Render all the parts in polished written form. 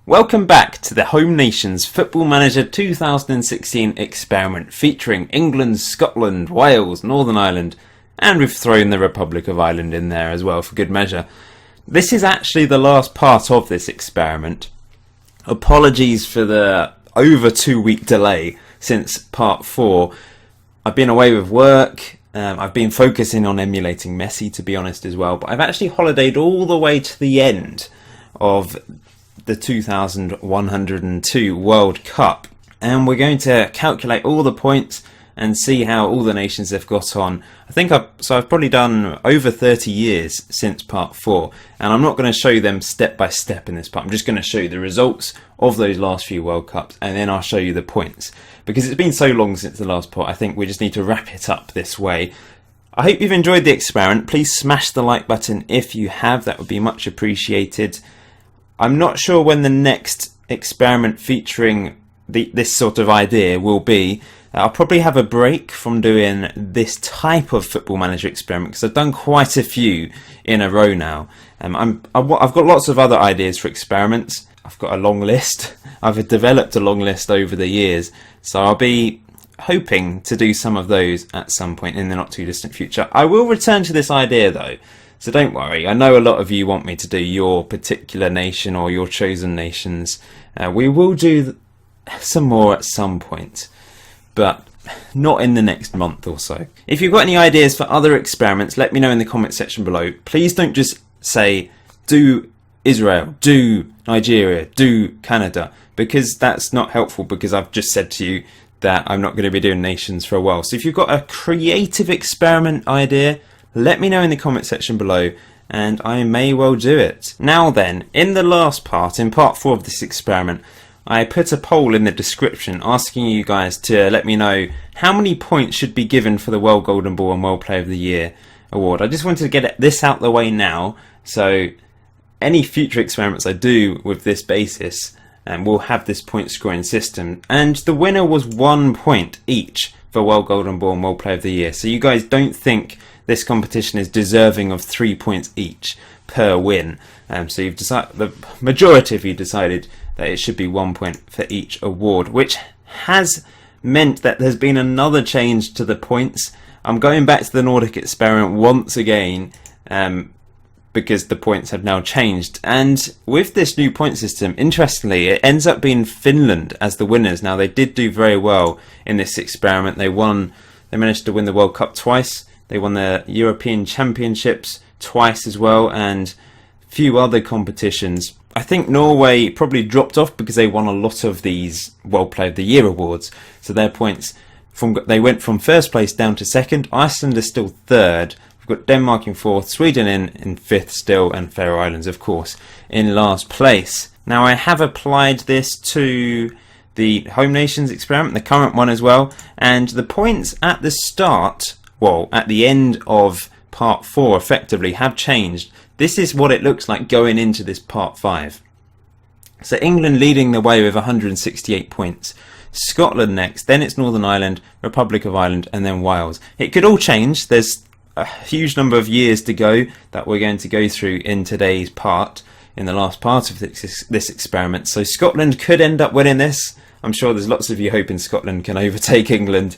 Welcome back to the Home Nations Football Manager 2016 experiment featuring England, Scotland, Wales, Northern Ireland, and we've thrown the Republic of Ireland in there as well for good measure. This is actually the last part of this experiment. Apologies for the over 2-week delay since part 4. I've been away with work, I've been focusing on emulating Messi to be honest as well, but I've actually holidayed all the way to the end of the 2102 World Cup, and we're going to calculate all the points and see how all the nations have got on. I've probably done over 30 years since part 4, and I'm not going to show them step by step in this part. I'm just going to show you the results of those last few World Cups, and then I'll show you the points. Because it's been so long since the last part, I think we just need to wrap it up this way. I hope you've enjoyed the experiment. Please smash the like button if you have, that would be much appreciated. I'm not sure when the next experiment featuring this sort of idea will be. I'll probably have a break from doing this type of Football Manager experiment because I've done quite a few in a row now. I've got lots of other ideas for experiments. I've got a long list. I've developed a long list over the years, so I'll be hoping to do some of those at some point in the not too distant future. I will return to this idea though, so don't worry. I know a lot of you want me to do your particular nation or your chosen nations. We will do some more at some point, but not in the next month or so. If you've got any ideas for other experiments, let me know in the comment section below. Please don't just say, do Israel, do Nigeria, do Canada, because that's not helpful, because I've just said to you that I'm not going to be doing nations for a while. So if you've got a creative experiment idea, let me know in the comment section below and I may well do it. Now then, in the last part, in part 4 of this experiment, I put a poll in the description asking you guys to let me know how many points should be given for the World Golden Ball and World Player of the Year award. I just wanted to get this out the way now, so any future experiments I do with this basis will have this point scoring system. And the winner was 1 point each for World Golden Ball and World Player of the Year. So you guys don't think this competition is deserving of 3 points each per win. So you've decided, the majority of you decided that it should be 1 point for each award, which has meant that there's been another change to the points. I'm going back to the Nordic experiment once again, because the points have now changed. And with this new point system, interestingly, it ends up being Finland as the winners. Now, they did do very well in this experiment. They managed to win the World Cup twice. They won the European Championships twice as well, and a few other competitions. I think Norway probably dropped off because they won a lot of these World Player of the Year awards. So their points, they went from first place down to second. Iceland is still third. We've got Denmark in fourth, Sweden in fifth still, and Faroe Islands, of course, in last place. Now, I have applied this to the Home Nations experiment, the current one as well, and the points at the start, well, at the end of part 4 effectively have changed. This is what it looks like going into this part 5. So England leading the way with 168 points. Scotland next, then it's Northern Ireland, Republic of Ireland, and then Wales. It could all change. There's a huge number of years to go that we're going to go through in today's part, in the last part of this experiment. So Scotland could end up winning this. I'm sure there's lots of you hoping Scotland can overtake England.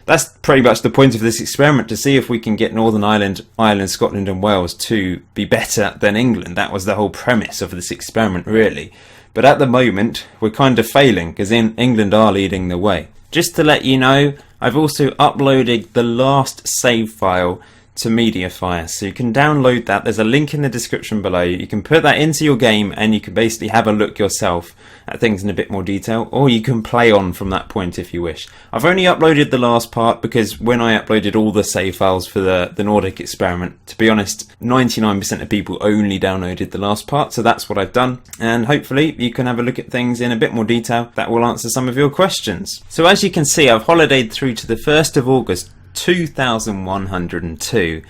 That's pretty much the point of this experiment, to see if we can get Northern Ireland, Scotland and Wales to be better than England. That was the whole premise of this experiment, really. But at the moment, we're kind of failing because England are leading the way. Just to let you know, I've also uploaded the last save file to Mediafire, so you can download that. There's a link in the description below. You can put that into your game and you can basically have a look yourself at things in a bit more detail, or you can play on from that point if you wish. I've only uploaded the last part because when I uploaded all the save files for the Nordic experiment, to be honest, 99% of people only downloaded the last part, so that's what I've done, and hopefully you can have a look at things in a bit more detail. That will answer some of your questions. So as you can see, I've holidayed through to the 1st of August 2102,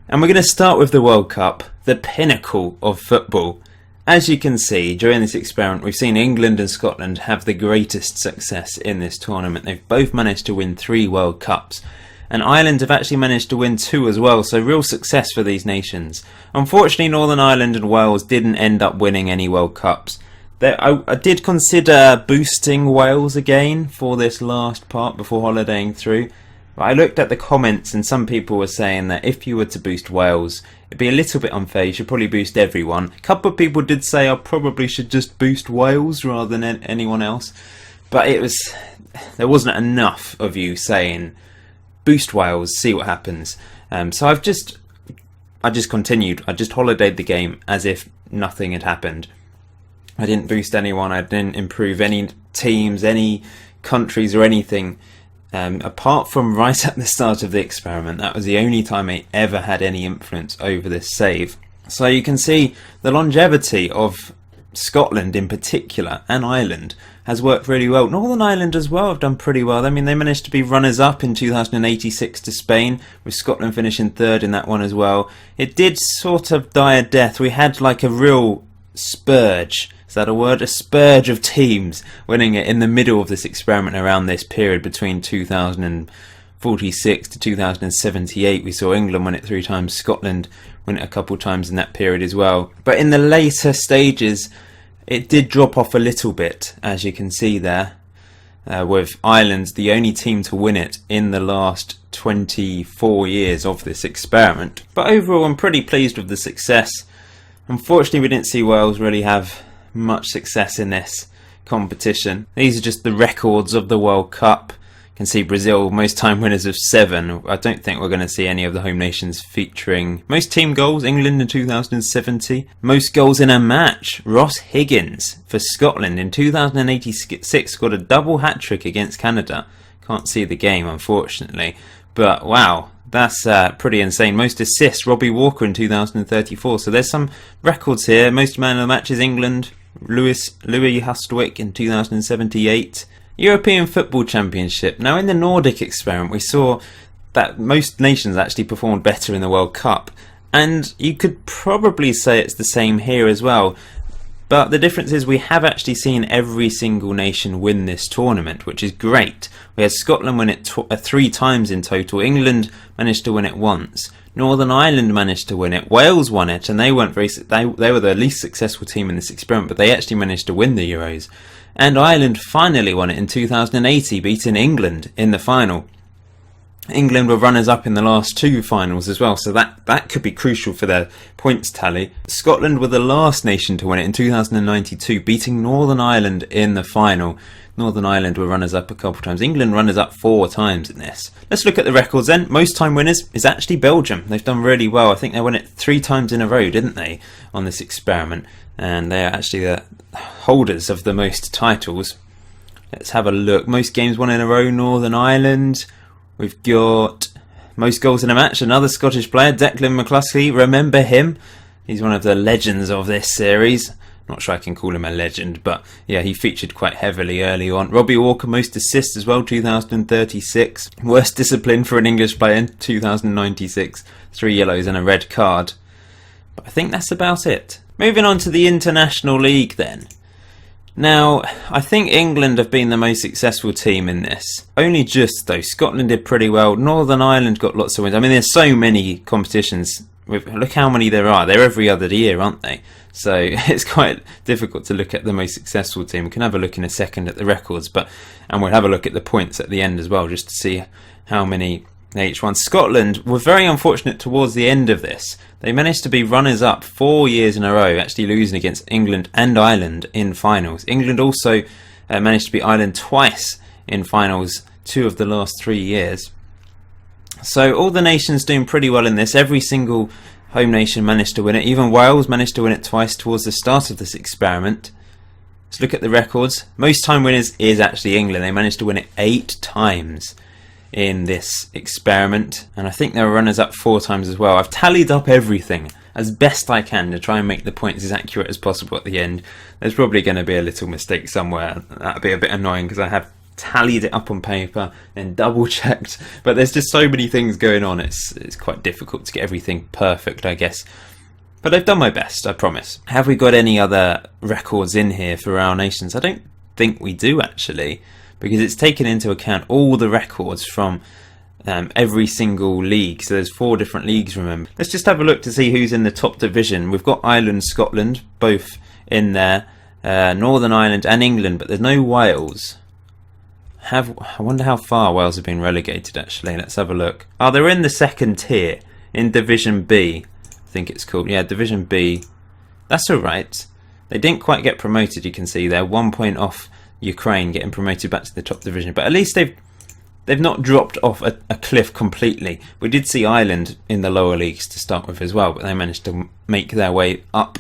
and we're going to start with the World Cup, the pinnacle of football. As you can see, during this experiment we've seen England and Scotland have the greatest success in this tournament. They've both managed to win 3 World Cups, and Ireland have actually managed to win 2 as well, so real success for these nations. Unfortunately, Northern Ireland and Wales didn't end up winning any World Cups. I did consider boosting Wales again for this last part before holidaying through. But I looked at the comments and some people were saying that if you were to boost Wales, it'd be a little bit unfair. You should probably boost everyone. A couple of people did say I probably should just boost Wales rather than anyone else. But there wasn't enough of you saying boost Wales, see what happens. So I just continued. I just holidayed the game as if nothing had happened. I didn't boost anyone. I didn't improve any teams, any countries or anything. Apart from right at the start of the experiment. That was the only time I ever had any influence over this save. So you can see the longevity of Scotland in particular, and Ireland, has worked really well. Northern Ireland as well have done pretty well. I mean, they managed to be runners-up in 2086 to Spain, with Scotland finishing third in that one as well. It did sort of die a death. We had like a real spurge. Is that a word? A spurge of teams winning it in the middle of this experiment around this period between 2046 to 2078. We saw England win it 3 times, Scotland win it a couple times in that period as well. But in the later stages, it did drop off a little bit, as you can see there, with Ireland the only team to win it in the last 24 years of this experiment. But overall, I'm pretty pleased with the success. Unfortunately, we didn't see Wales really have much success in this competition. These are just the records of the World Cup. You can see Brazil, most time winners of 7. I don't think we're going to see any of the home nations featuring most team goals. England in 2070. Most goals in a match. Ross Higgins for Scotland in 2086 got a double hat-trick against Canada. Can't see the game, unfortunately. But wow, that's pretty insane. Most assists, Robbie Walker in 2034. So there's some records here. Most man of the match is England. Louis Hustwick in 2078. European Football Championship. Now in the Nordic experiment we saw that most nations actually performed better in the World Cup. And you could probably say it's the same here as well. But the difference is we have actually seen every single nation win this tournament, which is great. We had Scotland win it 3 times in total. England managed to win it once. Northern Ireland managed to win it. Wales won it, and they weren't they were the least successful team in this experiment, but they actually managed to win the Euros. And Ireland finally won it in 2080, beating England in the final. England were runners-up in the last 2 finals as well, so that could be crucial for their points tally. Scotland were the last nation to win it in 2092, beating Northern Ireland in the final. Northern Ireland were runners-up a couple of times. England runners-up 4 times in this. Let's look at the records then. Most time winners is actually Belgium. They've done really well. I think they won it 3 times in a row, didn't they, on this experiment? And they are actually the holders of the most titles. Let's have a look. Most games won in a row, Northern Ireland. We've got most goals in a match, another Scottish player, Declan McCluskey. Remember him? He's one of the legends of this series. Not sure I can call him a legend, but yeah, he featured quite heavily early on. Robbie Walker, most assists as well, 2036. Worst discipline for an English player, 2096. 3 yellows and a red card. But I think that's about it. Moving on to the International League then. Now, I think England have been the most successful team in this. Only just though. Scotland did pretty well. Northern Ireland got lots of wins. I mean, there's so many competitions. Look how many there are. They're every other year, aren't they? So it's quite difficult to look at the most successful team. We can have a look in a second at the records, and we'll have a look at the points at the end as well, just to see how many they each won. Scotland were very unfortunate towards the end of this. They managed to be runners-up 4 years in a row, actually losing against England and Ireland in finals. England also managed to beat Ireland twice in finals 2 of the last 3 years. So all the nations doing pretty well in this. Every single home nation managed to win it. Even Wales managed to win it twice towards the start of this experiment. Let's look at the records. Most time winners is actually England. They managed to win it 8 times in this experiment, and I think they were runners up 4 times as well. I've tallied up everything as best I can to try and make the points as accurate as possible at the end. There's probably going to be a little mistake somewhere. That'd be a bit annoying because I have tallied it up on paper and double checked, but there's just so many things going on, it's quite difficult to get everything perfect, I guess. But I've done my best, I promise. Have we got any other records in here for our nations? I don't think we do actually, because it's taken into account all the records from every single league. So there's 4 different leagues, remember. Let's just have a look to see who's in the top division. We've got Ireland, Scotland, both in there. Northern Ireland and England, but there's no Wales. I wonder how far Wales have been relegated, actually. Let's have a look. Oh, they're in the second tier, in Division B, I think it's called. Yeah, Division B. That's alright. They didn't quite get promoted, you can see. They're 1 point off Ukraine getting promoted back to the top division. But at least they've not dropped off a cliff completely. We did see Ireland in the lower leagues to start with as well, but they managed to make their way up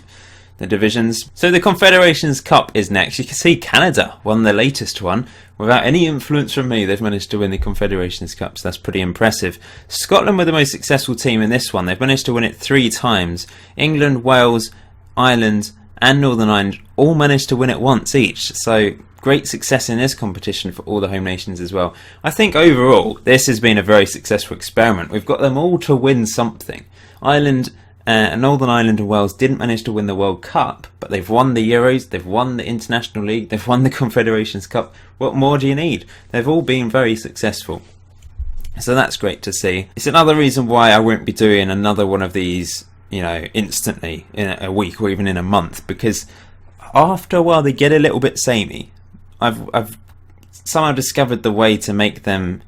the divisions. So the Confederations Cup is next. You can see Canada won the latest one. Without any influence from me, they've managed to win the Confederations Cup, so that's pretty impressive. Scotland were the most successful team in this one. They've managed to win it 3 times. England, Wales, Ireland and Northern Ireland all managed to win it once each. So great success in this competition for all the home nations as well. I think overall this has been a very successful experiment. We've got them all to win something. Ireland, Northern Ireland and Wales didn't manage to win the World Cup, but they've won the Euros, they've won the International League, they've won the Confederations Cup. What more do you need? They've all been very successful. So that's great to see. It's another reason why I won't be doing another one of these, you know, instantly in a week or even in a month, because after a while they get a little bit samey. I've somehow discovered the way to make them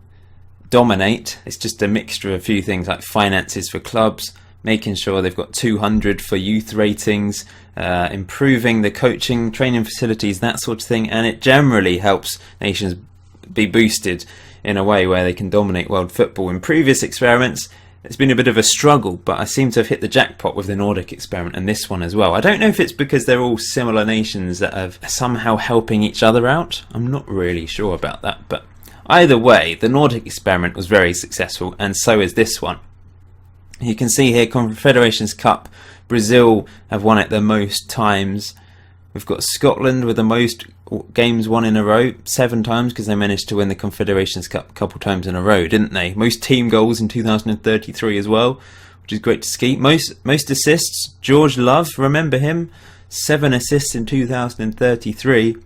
dominate. It's just a mixture of a few things like finances for clubs, making sure they've got 200 for youth ratings, improving the coaching, training facilities, that sort of thing, and it generally helps nations be boosted in a way where they can dominate world football. In previous experiments, it's been a bit of a struggle, but I seem to have hit the jackpot with the Nordic experiment and this one as well. I don't know if it's because they're all similar nations that are somehow helping each other out. I'm not really sure about that, but either way, the Nordic experiment was very successful, and so is this one. You can see here, Confederations Cup, Brazil have won it the most times. We've got Scotland with the most games won in a row, 7 times, because they managed to win the Confederations Cup a couple times in a row, didn't they? Most team goals in 2033 as well, which is great to see. Most assists, George Love, remember him? 7 assists in 2033.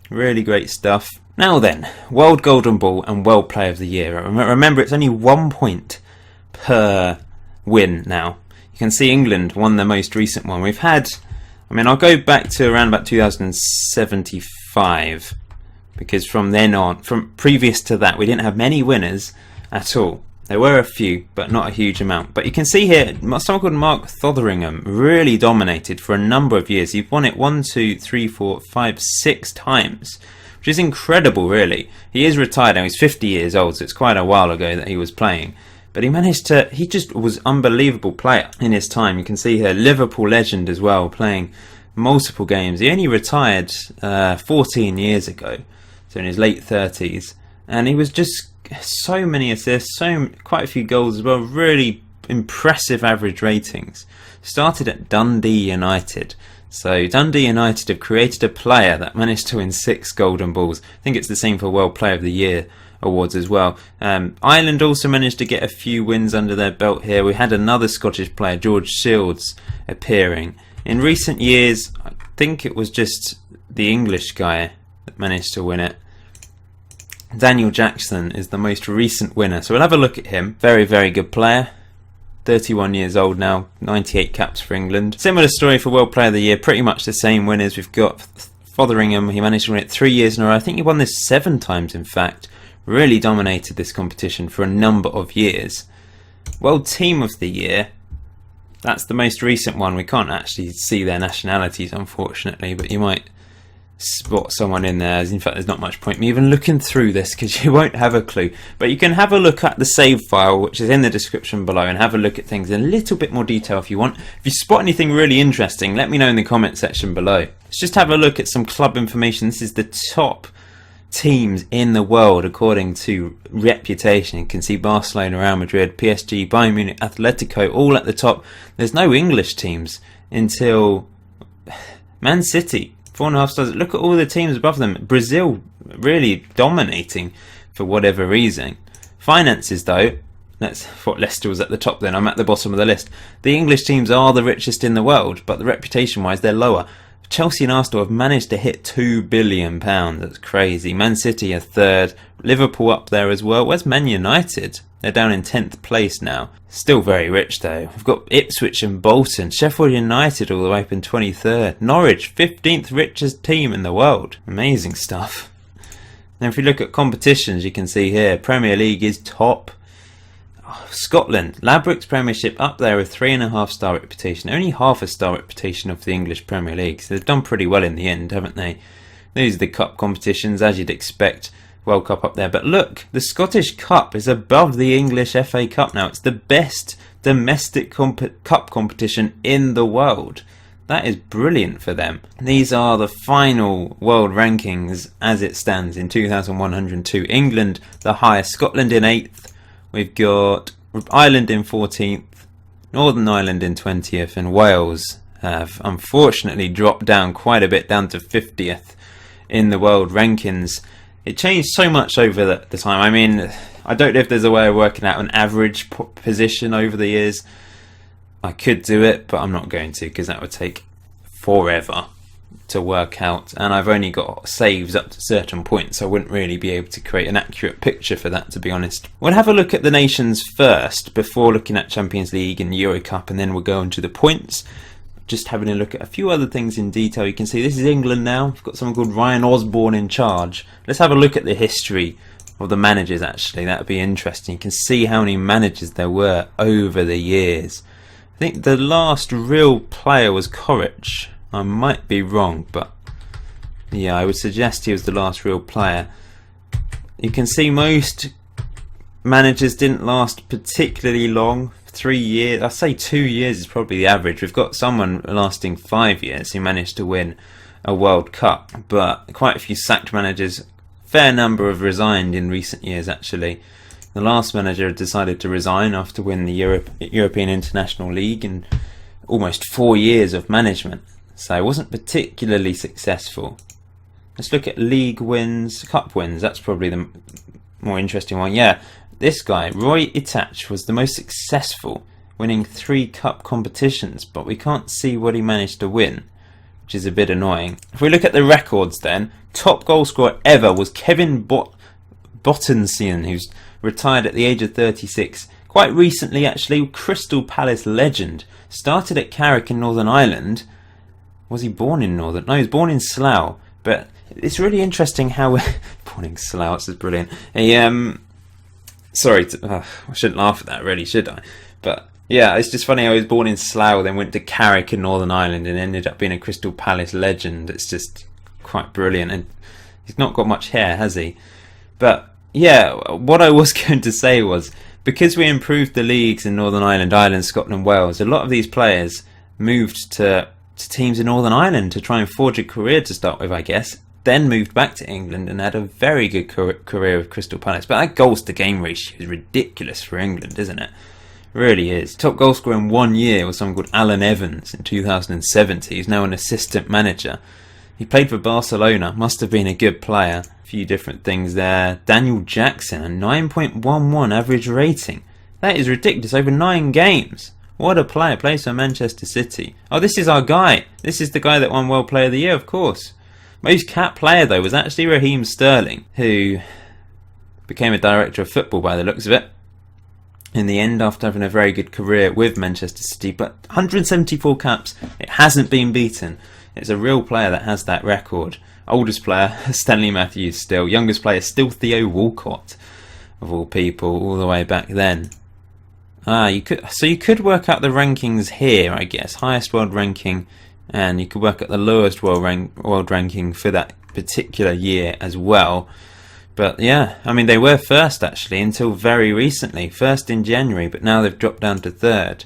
Really great stuff. Now then, World Golden Ball and World Player of the Year. Remember, it's only 1 point per win now. You can see England won the most recent one. We've had, I'll go back to around about 2075, because from then on, from previous to that, we didn't have many winners at all. There were a few, but not a huge amount. But you can see here, someone called Mark Fotheringham really dominated for a number of years. He's won it 1, 2, 3, 4, 5, 6 times, which is incredible, really. He is retired now, he's 50 years old, so it's quite a while ago that he was playing. But he just was an unbelievable player in his time. You can see here, Liverpool legend as well, playing multiple games. He only retired 14 years ago, so in his late 30s. And he was just so many assists, quite a few goals as well, really impressive average ratings. Started at Dundee United. So Dundee United have created a player that managed to win 6 Golden Balls. I think it's the same for World Player of the Year awards as well. Ireland also managed to get a few wins under their belt here. We had another Scottish player, George Shields, appearing. In recent years, I think it was just the English guy that managed to win it. Daniel Jackson is the most recent winner, so we'll have a look at him. Very, very good player. 31 years old now, 98 caps for England. Similar story for World Player of the Year, pretty much the same winners. We've got Fotheringham, he managed to win it 3 years in a row. I think he won this 7 times, in fact. Really dominated this competition for a number of years. World Team of the Year, that's the most recent one. We can't actually see their nationalities, unfortunately, but you might spot someone in there. In fact, there's not much point me even looking through this, because you won't have a clue. But you can have a look at the save file, which is in the description below, and have a look at things in a little bit more detail if you want. If you spot anything really interesting, let me know in the comment section below. Let's just have a look at some club information. This is the top teams in the world according to reputation. You can see Barcelona, Real Madrid, PSG, Bayern Munich, Atletico all at the top. There's no English teams until Man City, 4.5 stars. Look at all the teams above them. Brazil really dominating for whatever reason. Finances though, I thought Leicester was at the top then, I'm at the bottom of the list. The English teams are the richest in the world, but the reputation wise they're lower. Chelsea and Arsenal have managed to hit £2 billion. That's crazy. Man City are third. Liverpool up there as well. Where's Man United? They're down in 10th place now. Still very rich though. We've got Ipswich and Bolton, Sheffield United all the way up in 23rd, Norwich 15th richest team in the world. Amazing stuff. Now if you look at competitions, you can see here Premier League is top. Scotland, Ladbrokes Premiership up there with 3.5 star reputation, only half a star reputation of the English Premier League, so they've done pretty well in the end, haven't they? These are the cup competitions, as you'd expect. World Cup up there, but look, the Scottish Cup is above the English FA Cup now. It's the best domestic cup competition in the world. That is brilliant for them. These are the final world rankings as it stands in 2102. England the highest, Scotland in 8th. We've got Ireland in 14th, Northern Ireland in 20th, and Wales have unfortunately dropped down quite a bit, down to 50th in the world rankings. It changed so much over the time. I mean, I don't know if there's a way of working out an average position over the years. I could do it, but I'm not going to, because that would take forever to work out. And I've only got saves up to certain points, so I wouldn't really be able to create an accurate picture for that, to be honest. We'll have a look at the nations first, before looking at Champions League and Euro Cup, and then we'll go on to the points. Just having a look at a few other things in detail. You can see this is England now. We've got someone called Ryan Osborne in charge. Let's have a look at the history of the managers, actually. That would be interesting. You can see how many managers there were over the years. I think the last real player was Coric. I might be wrong, but yeah, I would suggest he was the last real player. You can see most managers didn't last particularly long. 3 years, I'd say 2 years is probably the average. We've got someone lasting 5 years who managed to win a World Cup, but quite a few sacked managers. Fair number have resigned in recent years, actually. The last manager decided to resign after winning the European International League in almost 4 years of management, so it wasn't particularly successful. Let's look at league wins, cup wins. That's probably the more interesting one. Yeah. This guy, Roy Itach, was the most successful, winning 3 cup competitions, but we can't see what he managed to win, which is a bit annoying. If we look at the records then, top goal scorer ever was Kevin Bottensian, who's retired at the age of 36. Quite recently, actually, Crystal Palace legend. Started at Carrick in Northern Ireland. Was he born in Northern? No, he was born in Slough, but it's really interesting how... born in Slough, this is brilliant. Sorry, I shouldn't laugh at that, really, should I? But yeah, it's just funny how he was born in Slough, then went to Carrick in Northern Ireland and ended up being a Crystal Palace legend. It's just quite brilliant. And he's not got much hair, has he? But yeah, what I was going to say was, because we improved the leagues in Northern Ireland, Ireland, Scotland, Wales, a lot of these players moved to teams in Northern Ireland to try and forge a career to start with, I guess. Then moved back to England and had a very good career with Crystal Palace. But that goals to game ratio is ridiculous for England, isn't it? Really is. Top goal scorer in 1 year was someone called Alan Evans in 2070. He's now an assistant manager. He played for Barcelona, must have been a good player. A few different things there. Daniel Jackson, a 9.11 average rating. That is ridiculous, over 9 games. What a player, plays for Manchester City. Oh, this is our guy. This is the guy that won World Player of the Year, of course. Most capped player, though, was actually Raheem Sterling, who became a director of football by the looks of it in the end after having a very good career with Manchester City. But 174 caps, it hasn't been beaten. It's a real player that has that record. Oldest player, Stanley Matthews still. Youngest player, still Theo Walcott, of all people, all the way back then. You could work out the rankings here, I guess. Highest world ranking, and you could work at the lowest world ranking for that particular year as well. But yeah, I mean, they were first actually until very recently. First in January, but now they've dropped down to third.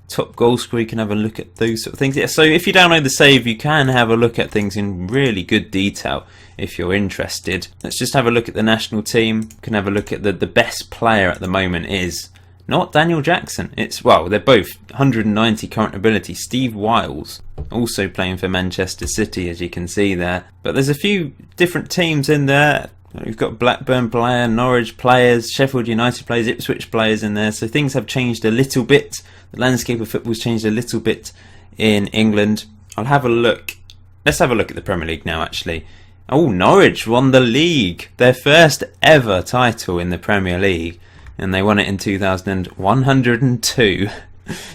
Top goal scorer, you can have a look at those sort of things. Yeah, so if you download the save, you can have a look at things in really good detail if you're interested. Let's just have a look at the national team. You can have a look at the best player at the moment is not Daniel Jackson. It's, well, they're both 190 current ability. Steve Wiles, also playing for Manchester City, as you can see there. But there's a few different teams in there. We've got Blackburn player, Norwich players, Sheffield United players, Ipswich players in there. So things have changed a little bit. The landscape of football's changed a little bit in England. I'll have a look. Let's have a look at the Premier League now, actually. Oh, Norwich won the league. Their first ever title in the Premier League. and they won it in 2102.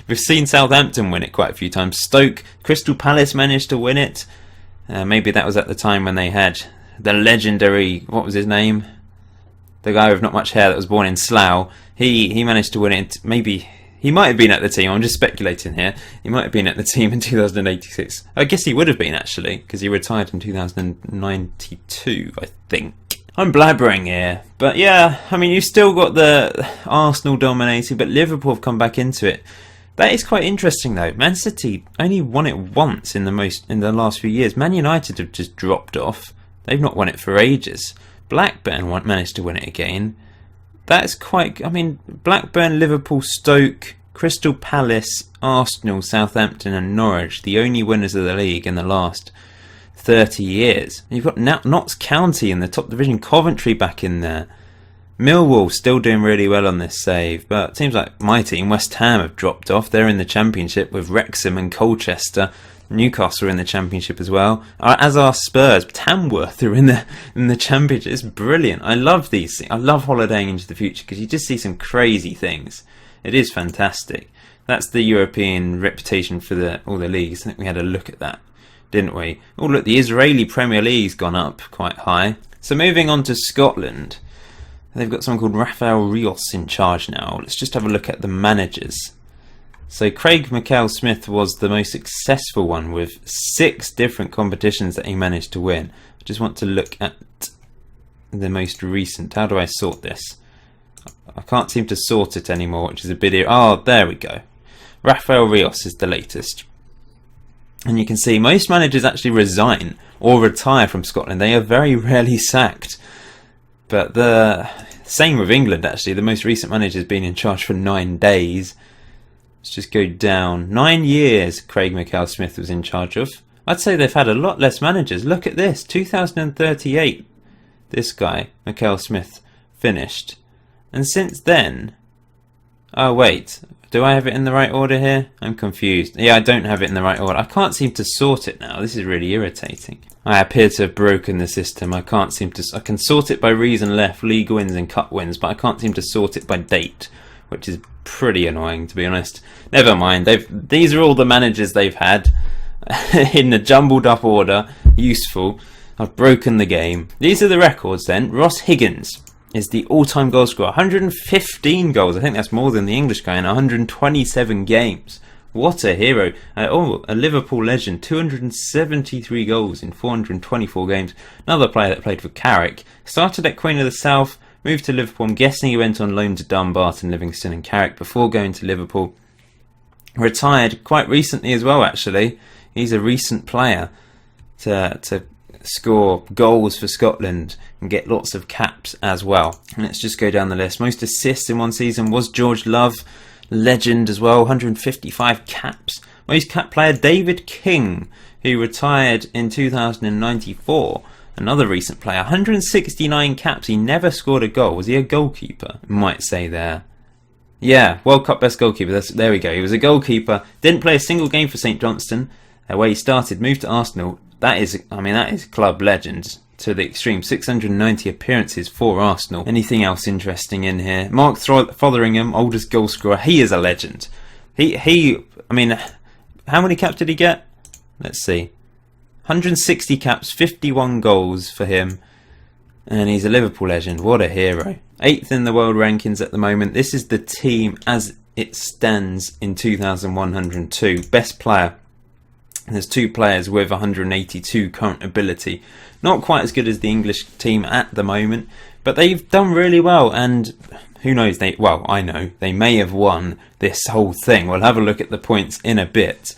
We've seen Southampton win it quite a few times. Stoke, Crystal Palace managed to win it. Maybe that was at the time when they had the legendary, what was his name? The guy with not much hair that was born in Slough. He managed to win it. Maybe he might have been at the team. I'm just speculating here. He might have been at the team in 2086. I guess he would have been, actually, because he retired in 2092, I think. I'm blabbering here, but yeah, I mean, you've still got the Arsenal dominating, but Liverpool have come back into it. That is quite interesting, though. Man City only won it once in the last few years. Man United have just dropped off. They've not won it for ages. Blackburn managed to win it again. That's quite... I mean, Blackburn, Liverpool, Stoke, Crystal Palace, Arsenal, Southampton and Norwich, the only winners of the league in the last 30 years. You've got Notts County in the top division, Coventry back in there. Millwall still doing really well on this save, but it seems like my team, West Ham, have dropped off. They're in the Championship with Wrexham and Colchester. Newcastle are in the Championship as well, as are Spurs. Tamworth are in the Championship. It's brilliant. I love these things. I love holidaying into the future because you just see some crazy things. It is fantastic. That's the European reputation for all the leagues. I think we had a look at that, didn't we? Oh look, the Israeli Premier League's gone up quite high. So moving on to Scotland, they've got someone called Rafael Rios in charge now. Let's just have a look at the managers. So Craig McCall-Smith was the most successful one with 6 different competitions that he managed to win. I just want to look at the most recent. How do I sort this? I can't seem to sort it anymore, which is a bit... Oh, there we go. Rafael Rios is the latest. And you can see most managers actually resign or retire from Scotland. They are very rarely sacked. But the same with England, actually. The most recent manager has been in charge for 9 days. Let's just go down. 9 years Craig McCall-Smith was in charge of. I'd say they've had a lot less managers. Look at this. 2038. This guy, McCall-Smith, finished. And since then... Oh, wait. Do I have it in the right order here? I'm confused. Yeah, I don't have it in the right order. I can't seem to sort it now. This is really irritating. I appear to have broken the system. I can't seem to... I can sort it by reason left, league wins and cup wins, but I can't seem to sort it by date, which is pretty annoying, to be honest. Never mind. These are all the managers they've had in the jumbled up order. Useful. I've broken the game. These are the records then. Ross Higgins is the all-time goal scorer. 115 goals. I think that's more than the English guy in 127 games. What a hero. A Liverpool legend. 273 goals in 424 games. Another player that played for Carrick. Started at Queen of the South. Moved to Liverpool. I'm guessing he went on loan to Dumbarton, Livingston and Carrick before going to Liverpool. Retired quite recently as well, actually. He's a recent player to score goals for Scotland and get lots of caps as well. And let's just go down the list. Most assists in one season was George Love, legend as well, 155 caps. Most cap player David King, who retired in 2094. Another recent player, 169 caps. He never scored a goal. Was he a goalkeeper? Might say there. Yeah, World Cup best goalkeeper. There we go. He was a goalkeeper. Didn't play a single game for St Johnstone, where he started. Moved to Arsenal. That is club legend to the extreme. 690 appearances for Arsenal. Anything else interesting in here? Mark Fotheringham, oldest goal scorer. He is a legend. I mean, how many caps did he get? Let's see. 160 caps, 51 goals for him. And he's a Liverpool legend. What a hero. 8th in the world rankings at the moment. This is the team as it stands in 2102. Best player. There's 2 players with 182 current ability. Not quite as good as the English team at the moment, but they've done really well. And who knows? I know they may have won this whole thing. We'll have a look at the points in a bit.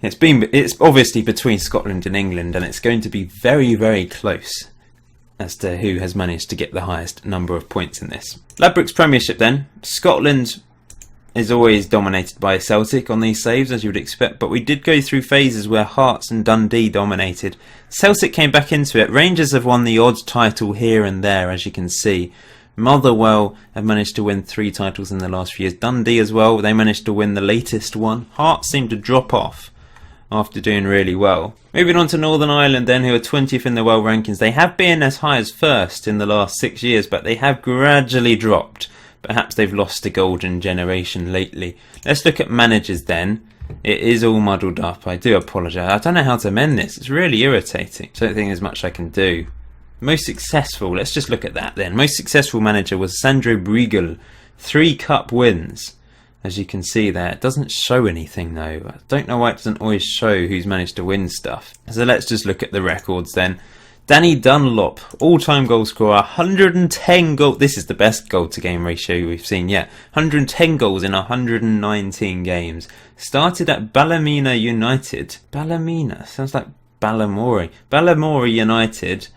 It's obviously between Scotland and England, and it's going to be very, very close as to who has managed to get the highest number of points in this. Ladbrokes Premiership then. Scotland is always dominated by Celtic on these saves, as you would expect, but we did go through phases where Hearts and Dundee dominated. Celtic came back into it. Rangers have won the odd title here and there, as you can see. Motherwell have managed to win 3 titles in the last few years. Dundee as well, they managed to win the latest one. Hearts seem to drop off after doing really well. Moving on to Northern Ireland then, who are 20th in the world rankings. They have been as high as 1st in the last 6 years, but they have gradually dropped. Perhaps they've lost a golden generation lately. Let's look at managers then. It is all muddled up. I do apologise. I don't know how to mend this. It's really irritating. I don't think there's much I can do. Most successful. Let's just look at that then. Most successful manager was Sandro Briegel. 3 cup wins. As you can see there. It doesn't show anything though. I don't know why it doesn't always show who's managed to win stuff. So let's just look at the records then. Danny Dunlop, all-time goal scorer, 110 goals. This is the best goal-to-game ratio we've seen yet. 110 goals in 119 games. Started at Ballymena United. Ballymena? Sounds like Balamory. Balamory United.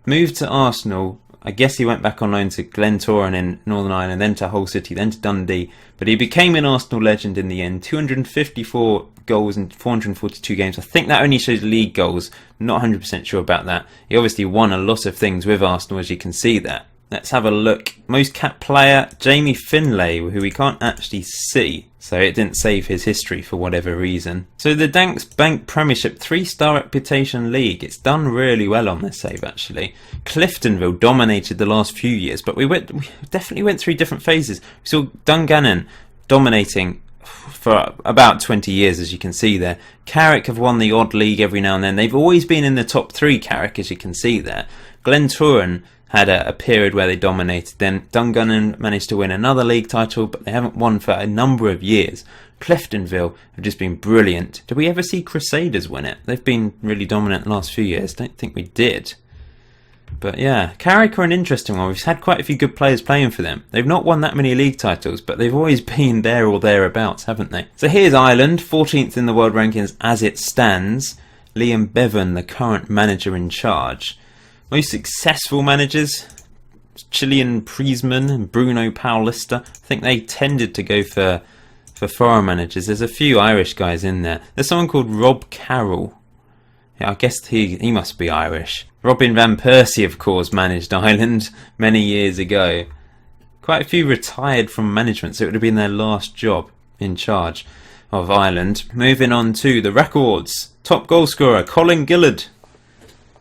Moved to Arsenal. I guess he went back on loan to Glentoran in Northern Ireland, then to Hull City, then to Dundee. But he became an Arsenal legend in the end. 254 goals in 442 games. I think that only shows league goals. I'm not 100% sure about that. He obviously won a lot of things with Arsenal, as you can see there. Let's have a look. Most capped player, Jamie Finlay, who we can't actually see. So it didn't save his history for whatever reason. So the Danks Bank Premiership 3-star reputation league. It's done really well on this save actually. Cliftonville dominated the last few years, but we definitely went through different phases. We saw Dungannon dominating for about 20 years, as you can see there. Carrick have won the odd league every now and then. They've always been in the top 3, Carrick, as you can see there. Glentoran had a period where they dominated. Then Dungannon managed to win another league title, but they haven't won for a number of years. Cliftonville have just been brilliant. Did we ever see Crusaders win it? They've been really dominant the last few years. Don't think we did. But yeah, Carrick are an interesting one. We've had quite a few good players playing for them. They've not won that many league titles, but they've always been there or thereabouts, haven't they? So here's Ireland, 14th in the world rankings as it stands. Liam Bevan, the current manager in charge. Most successful managers, Chilean Priesman and Bruno Paulista. I think they tended to go for foreign managers. There's a few Irish guys in there. There's someone called Rob Carroll. Yeah, I guess he must be Irish. Robin Van Persie, of course, managed Ireland many years ago. Quite a few retired from management, so it would have been their last job in charge of Ireland. Moving on to the records. Top goal scorer, Colin Gillard,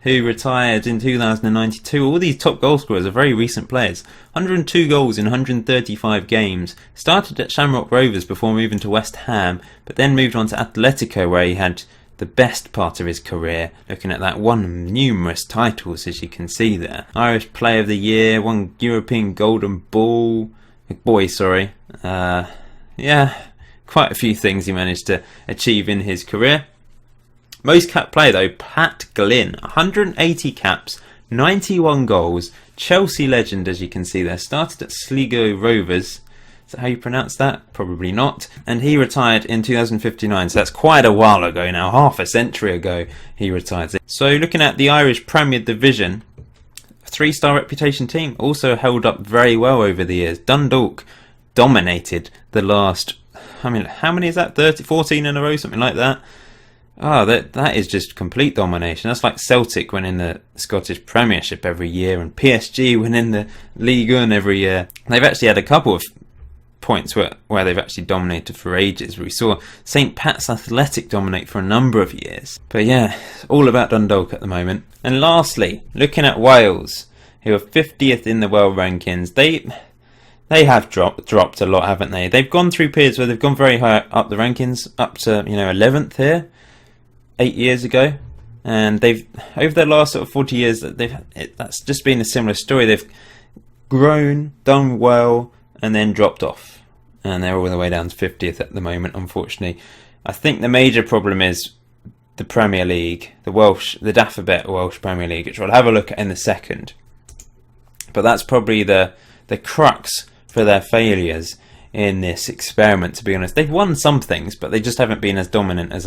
who retired in 2092. All these top goal scorers are very recent players. 102 goals in 135 games. Started at Shamrock Rovers before moving to West Ham, but then moved on to Atletico, where he had the best part of his career. Looking at that, won numerous titles, as you can see there. Irish Player of the Year, won European Golden Boy. Yeah, quite a few things he managed to achieve in his career. Most capped player though, Pat Glynn, 180 caps, 91 goals, Chelsea legend, as you can see there. Started at Sligo Rovers. Is that how you pronounce that? Probably not. And he retired in 2059, so that's quite a while ago now, half a century ago he retired. So looking at the Irish Premier Division, a 3-star reputation team, also held up very well over the years. Dundalk dominated the last, how many is that? 14 in a row, something like that. Oh, that is just complete domination. That's like Celtic winning the Scottish Premiership every year and PSG winning the Ligue 1 every year. They've actually had a couple of points where they've actually dominated for ages. We saw St Pat's Athletic dominate for a number of years. But yeah, all about Dundalk at the moment. And lastly, looking at Wales, who are 50th in the world rankings. They have dropped a lot, haven't they? They've gone through periods where they've gone very high up the rankings, up to 11th here. 8 years ago, and they've over the last sort of 40 years that's just been a similar story. They've grown, done well, and then dropped off, and they're all the way down to 50th at the moment, unfortunately. I think the major problem is the Premier League, the Dafabet Welsh Premier League, which we'll have a look at in a second. But that's probably the crux for their failures in this experiment, to be honest. They've won some things, but they just haven't been as dominant as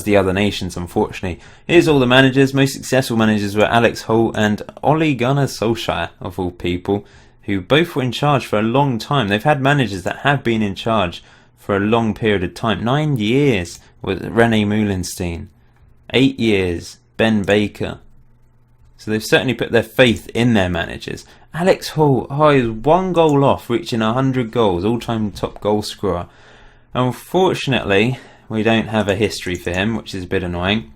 the other nations, unfortunately. Here's all the managers. Most successful managers were Alex Hull and Ole Gunnar Solskjaer, of all people, who both were in charge for a long time. They've had managers that have been in charge for a long period of time. 9 years with René Moulenstein. 8 years, Ben Baker. So they've certainly put their faith in their managers. Alex Hull, he's 1 goal off reaching 100 goals, all-time top goal scorer. Unfortunately, we don't have a history for him, which is a bit annoying.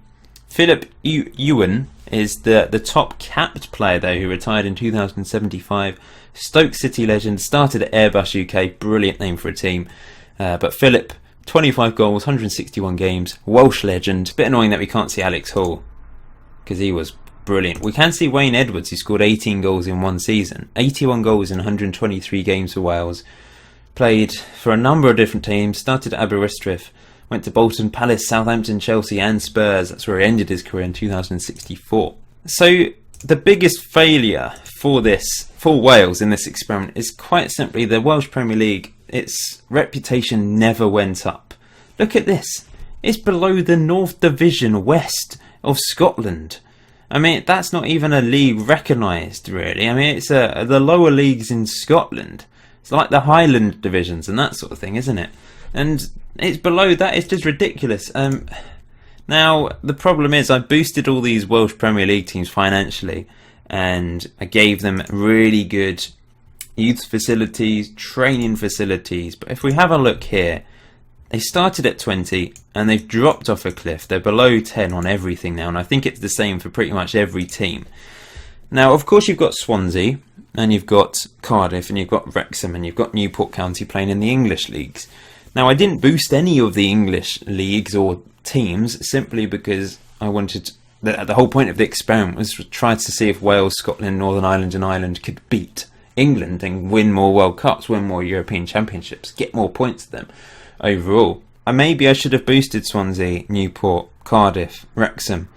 Philip Ewan is the top capped player though, who retired in 2075. Stoke City legend, started at Airbus UK, brilliant name for a team. But Philip, 25 goals, 161 games, Welsh legend. Bit annoying that we can't see Alex Hall, because he was brilliant. We can see Wayne Edwards, who scored 18 goals in one season. 81 goals in 123 games for Wales. Played for a number of different teams, started at Aberystwyth, went to Bolton, Palace, Southampton, Chelsea and Spurs. That's where he ended his career in 2064. So the biggest failure for Wales in this experiment is quite simply the Welsh Premier League. Its reputation never went up. Look at this. It's below the North Division West of Scotland. I mean, that's not even a league recognised, really. I mean, it's the lower leagues in Scotland. It's like the Highland divisions and that sort of thing, isn't it? And it's below that. It's just ridiculous. Now, the problem is I boosted all these Welsh Premier League teams financially, and I gave them really good youth facilities, training facilities. But if we have a look here, they started at 20 and they've dropped off a cliff. They're below 10 on everything now, and I think it's the same for pretty much every team. Now, of course, you've got Swansea, and you've got Cardiff, and you've got Wrexham, and you've got Newport County playing in the English leagues. Now, I didn't boost any of the English leagues or teams simply because I wanted... The whole point of the experiment was to try to see if Wales, Scotland, Northern Ireland and Ireland could beat England and win more World Cups, win more European Championships, get more points to them overall. Maybe I should have boosted Swansea, Newport, Cardiff, Wrexham.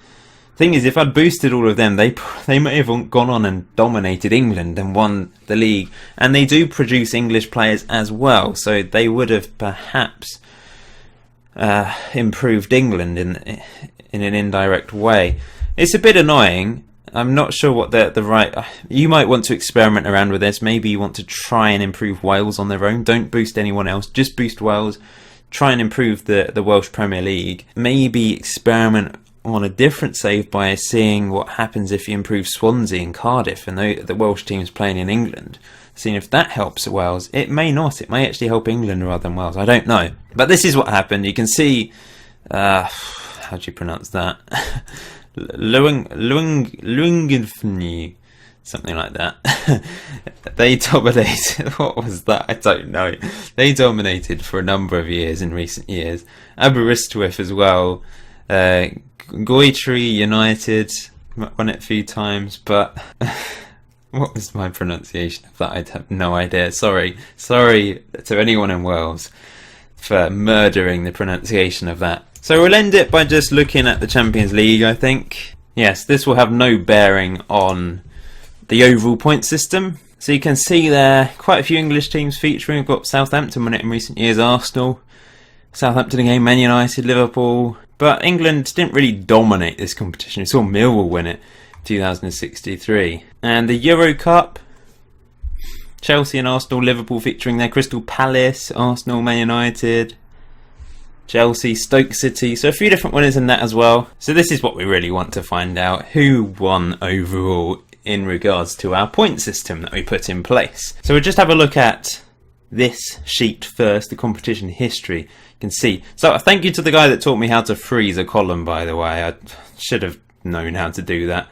Thing is, if I'd boosted all of them, they may have gone on and dominated England and won the league. And they do produce English players as well, so they would have perhaps improved England in an indirect way. It's a bit annoying. I'm not sure what the right... You might want to experiment around with this. Maybe you want to try and improve Wales on their own. Don't boost anyone else. Just boost Wales. Try and improve the Welsh Premier League. Maybe experiment on a different save by seeing what happens if you improve Swansea and Cardiff and the Welsh teams playing in England. Seeing if that helps Wales. It may not. It may actually help England rather than Wales. I don't know. But this is what happened. You can see... how do you pronounce that? Luingifni, something like that. They dominated. What was that? I don't know. They dominated for a number of years in recent years. Aberystwyth as well. Goitree United won it a few times, but what was my pronunciation of that? I have no idea. Sorry to anyone in Wales for murdering the pronunciation of that. So we'll end it by just looking at the Champions League, I think. Yes, this will have no bearing on the overall point system. So you can see there quite a few English teams featuring. We've got Southampton won it in recent years, Arsenal, Southampton again, Man United, Liverpool. But England didn't really dominate this competition. We saw Millwall win it in 2063. And the Euro Cup, Chelsea and Arsenal, Liverpool featuring there, Crystal Palace, Arsenal, Man United, Chelsea, Stoke City. So a few different winners in that as well. So this is what we really want to find out. Who won overall in regards to our point system that we put in place. So we'll just have a look at this sheet first, the competition history. You can see. So thank you to the guy that taught me how to freeze a column, by the way. I should have known how to do that.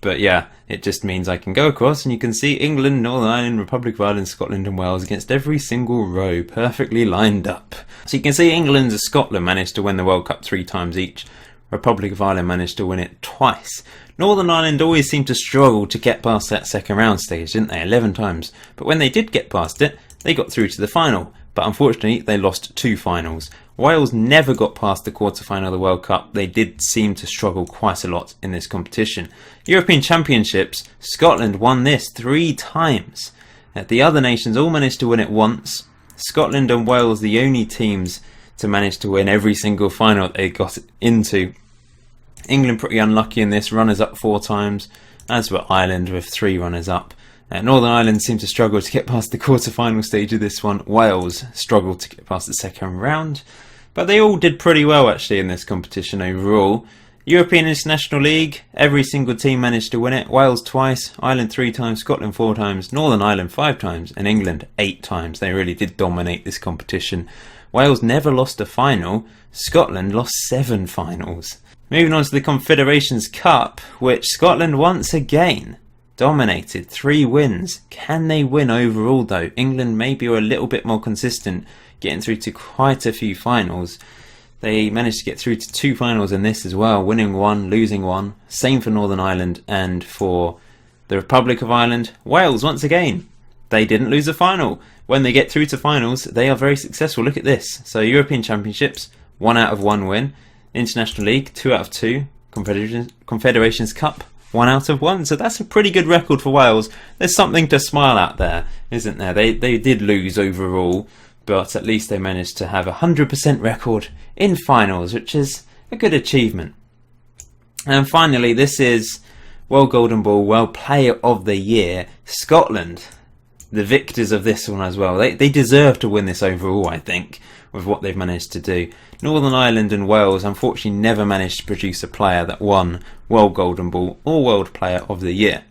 But yeah, it just means I can go across and you can see England, Northern Ireland, Republic of Ireland, Scotland and Wales against every single row, perfectly lined up. So you can see England and Scotland managed to win the World Cup 3 times each. Republic of Ireland managed to win it twice. Northern Ireland always seemed to struggle to get past that second round stage, didn't they? 11 times. But when they did get past it, they got through to the final. But unfortunately, they lost 2 finals. Wales never got past the quarter-final of the World Cup. They did seem to struggle quite a lot in this competition. European Championships, Scotland won this 3 times. The other nations all managed to win it once. Scotland and Wales, the only teams to manage to win every single final they got into. England pretty unlucky in this, runners-up 4 times, as were Ireland with 3 runners-up. Northern Ireland seemed to struggle to get past the quarter-final stage of this one. Wales struggled to get past the second round. But they all did pretty well actually in this competition overall. European International League, every single team managed to win it. Wales twice, Ireland 3 times, Scotland 4 times, Northern Ireland 5 times, and England 8 times. They really did dominate this competition. Wales never lost a final. Scotland lost 7 finals. Moving on to the Confederations Cup, which Scotland once again dominated. 3 wins. Can they win overall though? England maybe were a little bit more consistent, getting through to quite a few finals. They managed to get through to 2 finals in this as well, winning 1, losing 1. Same for Northern Ireland and for the Republic of Ireland. Wales, once again, they didn't lose a final. When they get through to finals, they are very successful. Look at this. So European Championships, 1 out of 1 win. International League, 2 out of 2. Confederations Cup, 1 out of 1. So that's a pretty good record for Wales. There's something to smile at there, isn't there? They did lose overall, but at least they managed to have a 100% record in finals, which is a good achievement. And finally, this is World Golden Ball World Player of the Year. Scotland, the victors of this one as well. They deserve to win this overall, I think, with what they've managed to do. Northern Ireland and Wales unfortunately never managed to produce a player that won World Golden Ball or World Player of the Year.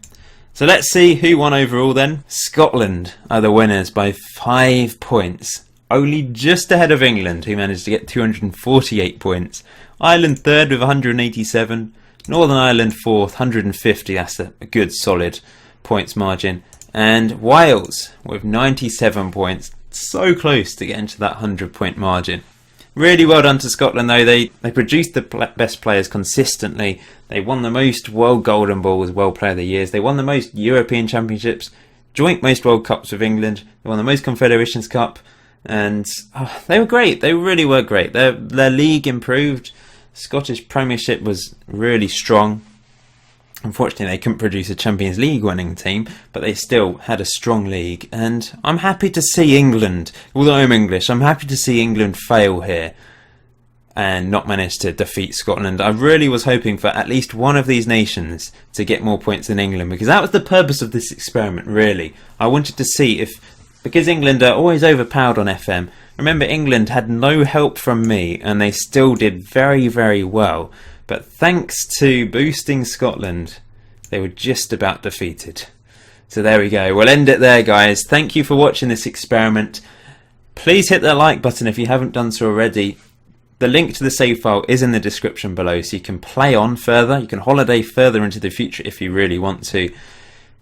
So let's see who won overall then. Scotland are the winners by 5 points. Only just ahead of England, who managed to get 248 points. Ireland third with 187. Northern Ireland fourth, 150. That's a good solid points margin. And Wales with 97 points. So close to getting to that 100-point margin. Really well done to Scotland though. They produced the best players consistently. They won the most World Golden Balls, World Player of the Years. They won the most European Championships, joint most World Cups with England. They won the most Confederations Cup. And they were great. They really were great. Their league improved. Scottish Premiership was really strong. Unfortunately, they couldn't produce a Champions League winning team, but they still had a strong league. And I'm happy to see England, although I'm English, I'm happy to see England fail here and not manage to defeat Scotland. I really was hoping for at least one of these nations to get more points than England, because that was the purpose of this experiment, really. I wanted to see if, because England are always overpowered on FM, remember England had no help from me and they still did very, very well. But thanks to boosting Scotland, they were just about defeated. So there we go. We'll end it there, guys. Thank you for watching this experiment. Please hit that like button if you haven't done so already. The link to the save file is in the description below, so you can play on further. You can holiday further into the future if you really want to.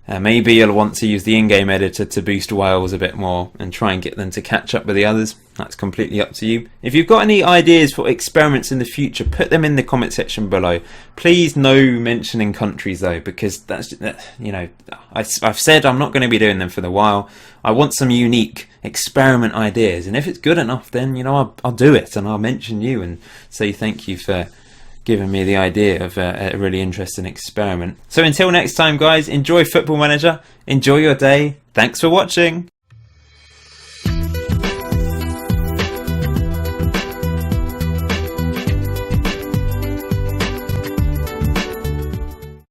Maybe you'll want to use the in-game editor to boost Wales a bit more and try and get them to catch up with the others. That's completely up to you. If you've got any ideas for experiments in the future, put them in the comment section below. Please no mentioning countries though, because that's, you know, I've said I'm not going to be doing them for a while. I want some unique experiment ideas, and if it's good enough, then, you know, I'll do it and I'll mention you and say thank you for giving me the idea of a really interesting experiment. So until next time, guys, enjoy Football Manager, enjoy your day, thanks for watching.